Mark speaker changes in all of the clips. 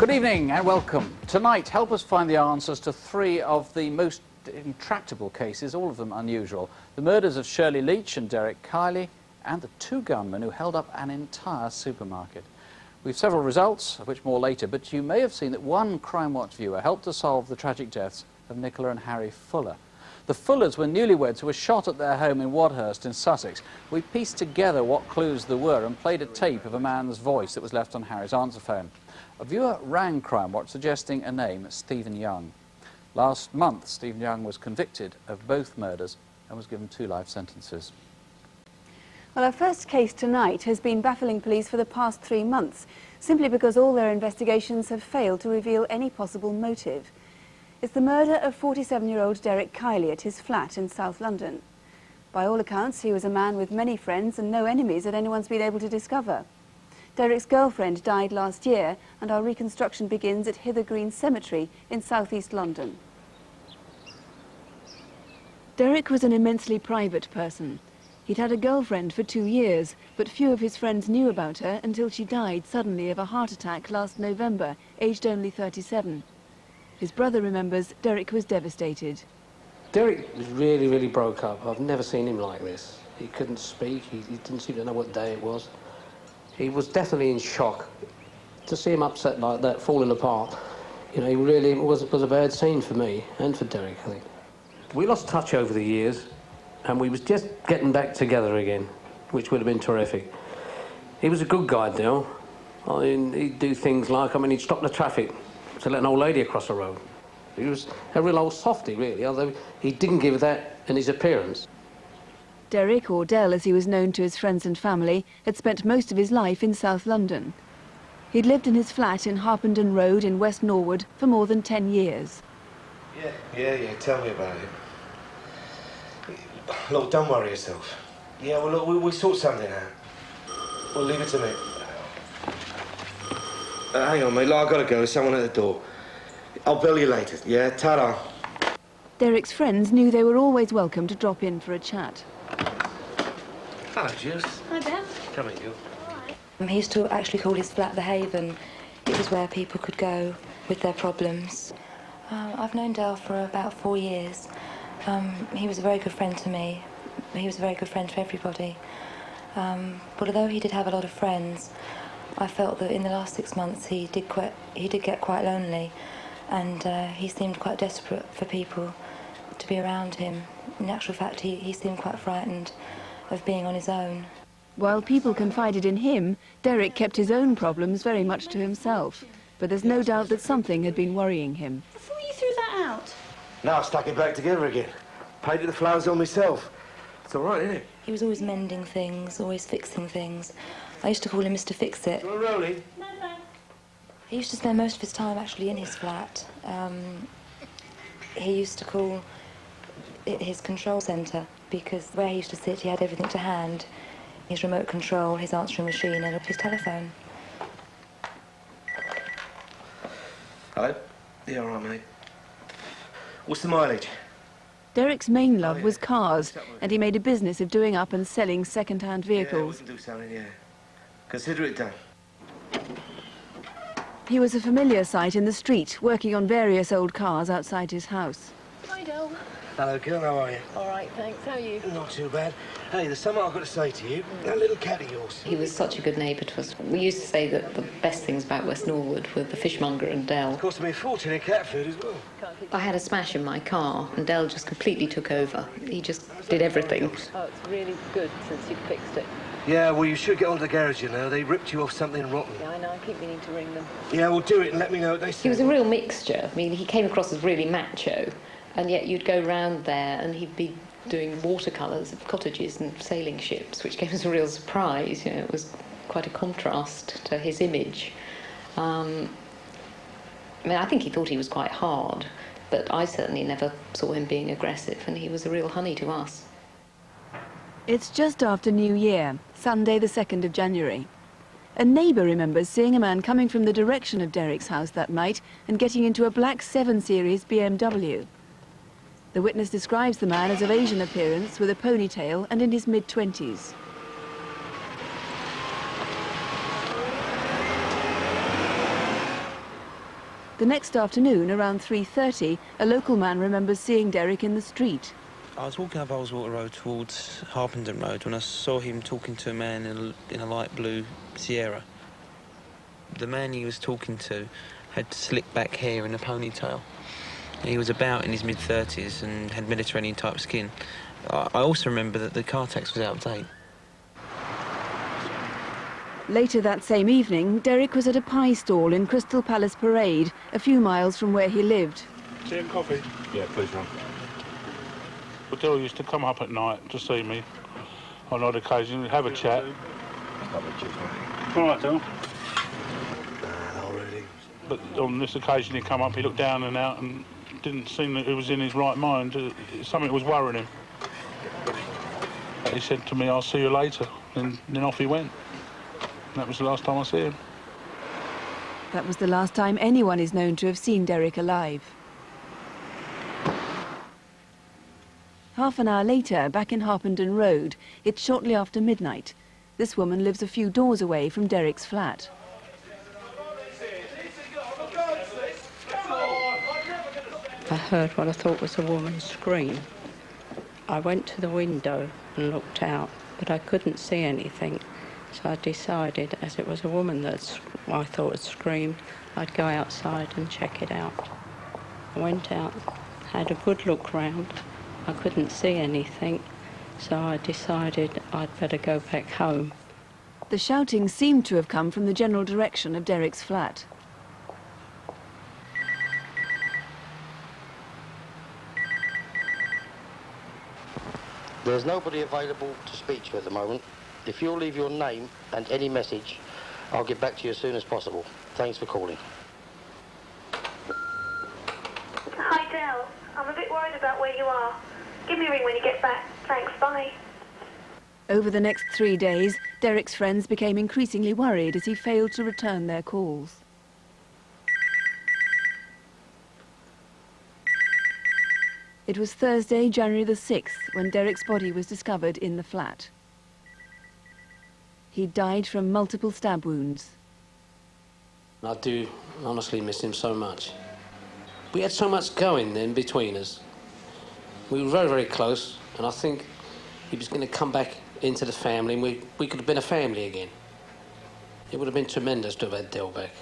Speaker 1: Good evening and welcome. Tonight, help us find the answers to three of the most intractable cases, all of them unusual. The murders of Shirley Leach and Derek Kiley, and the two gunmen who held up an entire supermarket. We've several results, of which more later, but you may have seen that one Crimewatch viewer helped to solve the tragic deaths of Nicola and Harry Fuller. The Fullers were newlyweds who were shot at their home in Wadhurst in Sussex. We pieced together what clues there were and played a tape of a man's voice that was left on Harry's answer phone. A viewer rang Crimewatch suggesting a name, Stephen Young. Last month, Stephen Young was convicted of both murders and was given 2 life sentences.
Speaker 2: Well, our first case tonight has been baffling police for the past 3 months, simply because all their investigations have failed to reveal any possible motive. It's the murder of 47-year-old Derek Kiley at his flat in South London. By all accounts, he was a man with many friends and no enemies that anyone's been able to discover. Derek's girlfriend died last year, and our reconstruction begins at Hither Green Cemetery in southeast London. Derek was an immensely private person. He'd had a girlfriend for 2 years, but few of his friends knew about her until she died suddenly of a heart attack last November, aged only 37. His brother remembers Derek was devastated.
Speaker 3: Derek was really broke up. I've never seen him like this. He couldn't speak, he didn't seem to know what day it was. He was definitely in shock. To see him upset like that, falling apart, you know, he really was a bad scene for me and for Derek, I think. We lost touch over the years, and we was just getting back together again, which would have been terrific. He was a good guy, Dale. I mean, he'd do things like, he'd stop the traffic to let an old lady across the road. He was a real old softy, really, although he didn't give that in his appearance.
Speaker 2: Derek, or Del as he was known to his friends and family, had spent most of his life in South London. He'd lived in his flat in Harpenden Road in West Norwood for more than 10 years.
Speaker 4: Yeah, tell me about it. Look, don't worry yourself. Yeah, well, look, we'll sort something out. Well, leave it to me. Hang on, mate, look, I've got to go. There's someone at the door. I'll bill you later, yeah? Ta-da.
Speaker 2: Derek's friends knew they were always welcome to drop in for a chat.
Speaker 4: Hello, Juice.
Speaker 5: Hi, Ben.
Speaker 4: Come in, you.
Speaker 5: He used to actually call his flat the Haven. It was where people could go with their problems. I've known Del for about 4 years. He was a very good friend to me. He was a very good friend to everybody. But although he did have a lot of friends, I felt that in the last 6 months he did get quite lonely, and he seemed quite desperate for people to be around him. In actual fact, he seemed quite frightened of being on his own.
Speaker 2: While people confided in him, Derek kept his own problems very much to himself. But there's no doubt that something had been worrying him.
Speaker 5: Before you threw that out?
Speaker 4: Now I've stuck it back together again. Painted the flowers on myself. It's all right, isn't it?
Speaker 5: He was always mending things, always fixing things. I used to call him Mr. Fix-It.
Speaker 4: Do you want a rollie?
Speaker 5: No, thanks. He used to spend most of his time actually in his flat. He used to call it his control centre, because where he used to sit, he had everything to hand. His remote control, his answering machine, and his telephone.
Speaker 4: Hello? Yeah, all right, mate. What's the mileage?
Speaker 2: Derek's main love was cars, and he made a business of doing up and selling second-hand vehicles.
Speaker 4: Yeah, we can do something, yeah. Consider it done.
Speaker 2: He was a familiar sight in the street, working on various old cars outside his house.
Speaker 6: Hi, Del.
Speaker 4: Hello, girl, how are you?
Speaker 6: All right, thanks. How are you?
Speaker 4: Not too bad. Hey, there's something I've got to say to you. That little cat of yours.
Speaker 7: He was such a good neighbour to us. We used to say that the best things about West Norwood were the fishmonger and Del.
Speaker 4: It cost me a fortune in cat food as well.
Speaker 7: I had a smash in my car and Del just completely took over. He just did everything.
Speaker 6: Oh, it's really good since you fixed it.
Speaker 4: Yeah, well, you should get onto the garage, you know. They ripped you off something rotten.
Speaker 6: Yeah, I know. I keep meaning to ring them.
Speaker 4: Yeah, well, do it and let me know what they say.
Speaker 7: He was a real mixture. I mean, he came across as really macho, and yet you'd go round there and he'd be doing watercolours of cottages and sailing ships, which came as a real surprise. You know, it was quite a contrast to his image. I mean, I think he thought he was quite hard, but I certainly never saw him being aggressive, and he was a real honey to us.
Speaker 2: It's just after New Year, Sunday the 2nd of January. A neighbour remembers seeing a man coming from the direction of Derek's house that night and getting into a black 7 Series BMW. The witness describes the man as of Asian appearance, with a ponytail and in his mid-20s. The next afternoon, around 3:30, a local man remembers seeing Derek in the street.
Speaker 8: I was walking up Oldswater Road towards Harpenden Road when I saw him talking to a man in a light blue Sierra. The man he was talking to had slicked back hair and a ponytail. He was about in his mid-30s and had Mediterranean-type skin. I also remember that the car tax was out of date.
Speaker 2: Later that same evening, Derek was at a pie stall in Crystal Palace Parade, a few miles from where he lived.
Speaker 9: Tea and coffee?
Speaker 10: Yeah, please, Ron.
Speaker 9: Well, Dill used to come up at night to see me on odd occasion, have a chat. All right, Dill.
Speaker 10: Not really.
Speaker 9: But on this occasion, he come up, he looked down and out and didn't seem that he was in his right mind. Something was worrying him. He said to me, "I'll see you later," and then off he went. And that was the last time I see him.
Speaker 2: That was the last time anyone is known to have seen Derek alive. Half an hour later, back in Harpenden Road, it's shortly after midnight. This woman lives a few doors away from Derek's flat.
Speaker 11: I heard what I thought was a woman scream. I went to the window and looked out, but I couldn't see anything. So I decided, as it was a woman that I thought had screamed, I'd go outside and check it out. I went out, had a good look round. I couldn't see anything, so I decided I'd better go back home.
Speaker 2: The shouting seemed to have come from the general direction of Derek's flat.
Speaker 12: There's nobody available to speak to you at the moment. If you'll leave your name and any message, I'll get back to you as soon as possible. Thanks for calling.
Speaker 13: Hi, Del. I'm a bit worried about where you are. Give me a ring when you get back. Thanks, bye.
Speaker 2: Over the next 3 days, Derek's friends became increasingly worried as he failed to return their calls. It was Thursday, January the 6th, when Derek's body was discovered in the flat. He died from multiple stab wounds.
Speaker 3: I do honestly miss him so much. We had so much going then between us. We were very, very close, and I think he was going to come back into the family, and we could have been a family again. It would have been tremendous to have had Del back.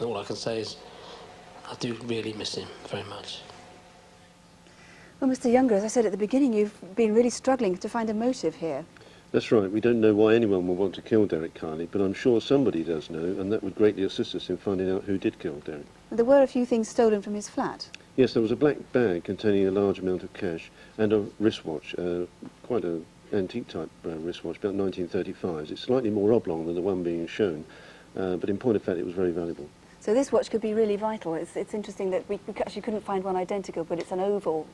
Speaker 3: All I can say is I do really miss him very much.
Speaker 2: Well, Mr. Younger, as I said at the beginning, you've been really struggling to find a motive here.
Speaker 10: That's right. We don't know why anyone would want to kill Derek Kiley, but I'm sure somebody does know, and that would greatly assist us in finding out who did kill Derek.
Speaker 2: There were a few things stolen from his flat.
Speaker 10: Yes, there was a black bag containing a large amount of cash and a wristwatch, quite an antique-type wristwatch, about 1935s. It's slightly more oblong than the one being shown, but in point of fact, it was very valuable.
Speaker 2: So this watch could be really vital. It's interesting that we actually couldn't find one identical, but it's an oval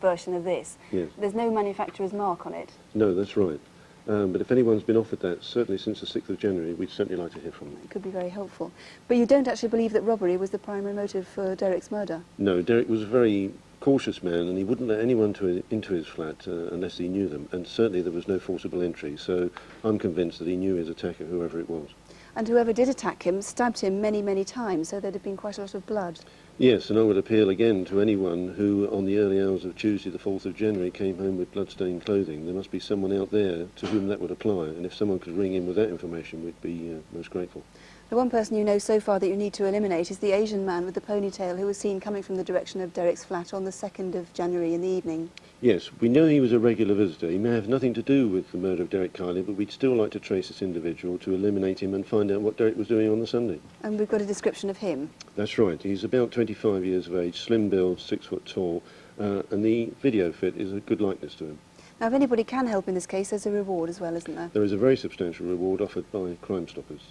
Speaker 2: version of this.
Speaker 10: Yes.
Speaker 2: There's no manufacturer's mark on it.
Speaker 10: No, that's right. But if anyone's been offered that, certainly since the 6th of January, we'd certainly like to hear from them.
Speaker 2: It could be very helpful. But you don't actually believe that robbery was the primary motive for Derek's murder?
Speaker 10: No, Derek was a very cautious man, and he wouldn't let anyone into his flat unless he knew them, and certainly there was no forcible entry, so I'm convinced that he knew his attacker, whoever it was.
Speaker 2: And whoever did attack him stabbed him many, many times, so there'd have been quite a lot of blood.
Speaker 10: Yes, and I would appeal again to anyone who, on the early hours of Tuesday, the 4th of January, came home with blood-stained clothing. There must be someone out there to whom that would apply, and if someone could ring in with that information, we'd be most grateful.
Speaker 2: The one person you know so far that you need to eliminate is the Asian man with the ponytail who was seen coming from the direction of Derek's flat on the 2nd of January in the evening.
Speaker 10: Yes, we know he was a regular visitor. He may have nothing to do with the murder of Derek Kiley, but we'd still like to trace this individual to eliminate him and find out what Derek was doing on the Sunday.
Speaker 2: And we've got a description of him.
Speaker 10: That's right. He's about 25 years of age, slim build, 6 foot tall, and the video fit is a good likeness to him.
Speaker 2: Now, if anybody can help in this case, there's a reward as well, isn't there?
Speaker 10: There is a very substantial reward offered by Crime Stoppers.